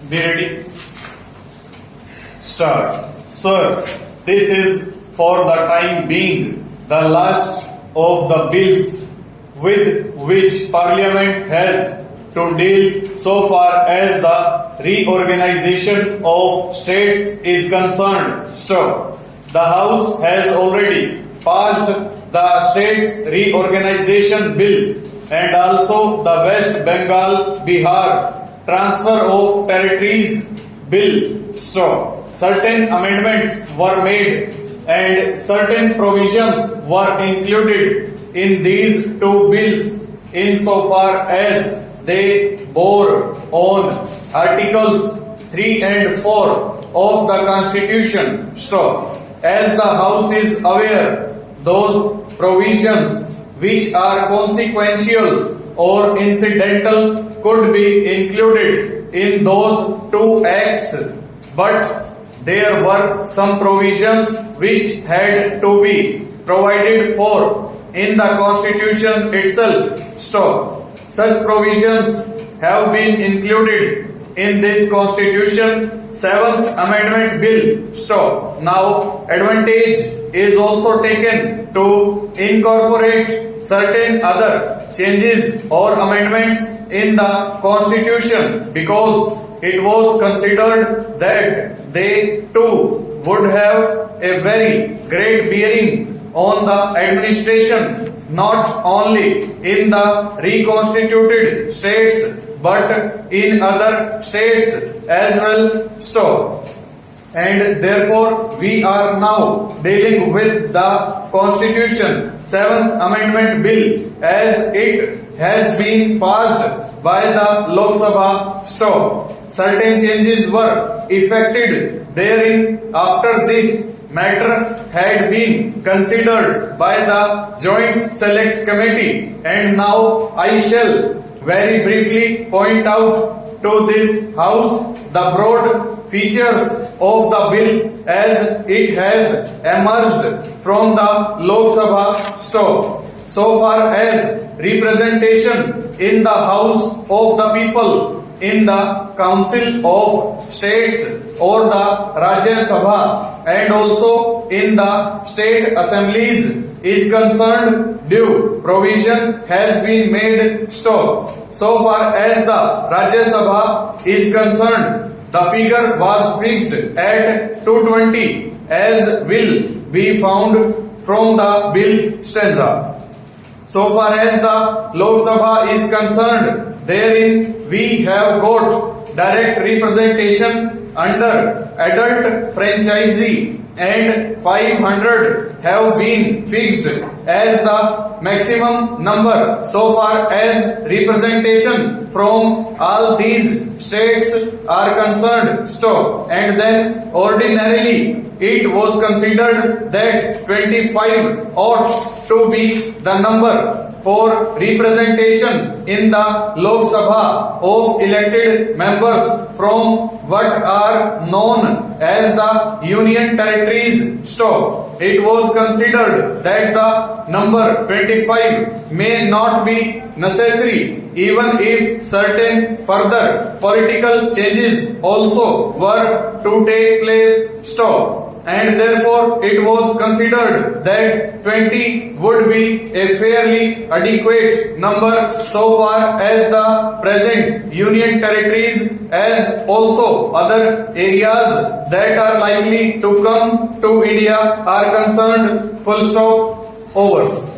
Be ready. Start. Sir, this is for the time being the last of the bills with which Parliament has to deal so far as the reorganization of states is concerned. Stop. The House has already passed the States Reorganization Bill and also the West Bengal Bihar Transfer of Territories Bill. Stop. Certain amendments were made and certain provisions were included in these two bills insofar as they bore on Articles 3 and 4 of the Constitution. Stop. As the House is aware, those provisions which are consequential or incidental could be included in those two acts, but there were some provisions which had to be provided for in the Constitution itself. Stop. Such provisions have been included in this Constitution 7th Amendment Bill. Stop. Now, advantage is also taken to incorporate certain other changes or amendments in the Constitution because it was considered that they too would have a very great bearing on the administration not only in the reconstituted states but in other states as well. Stop. And therefore we are now dealing with the Constitution 7th Amendment Bill as it has been passed by the Lok Sabha. Stop. Certain changes were effected therein after this matter had been considered by the Joint Select Committee, and now I shall very briefly point out to this House the broad features of the bill as it has emerged from the Lok Sabha. Stop. So far as representation in the House of the People, in the Council of States or the Rajya Sabha, and also in the state assemblies is concerned, due provision has been made. Stop. So far as the Rajya Sabha is concerned, the figure was fixed at 220 as will be found from the bill stanza. So far as the Lok Sabha is concerned, therein we have got direct representation under adult franchisee and 500 have been fixed as the maximum number so far as representation from all these states are concerned. Stop. And then ordinarily it was considered that 25 ought to be the number for representation in the Lok Sabha of elected members from what are known as the Union Territories. Stop. It was considered that the number 25 may not be necessary even if certain further political changes also were to take place. Stop. And therefore it was considered that 20 would be a fairly adequate number so far as the present Union Territories as also other areas that are likely to come to India are concerned. Full stop. Over.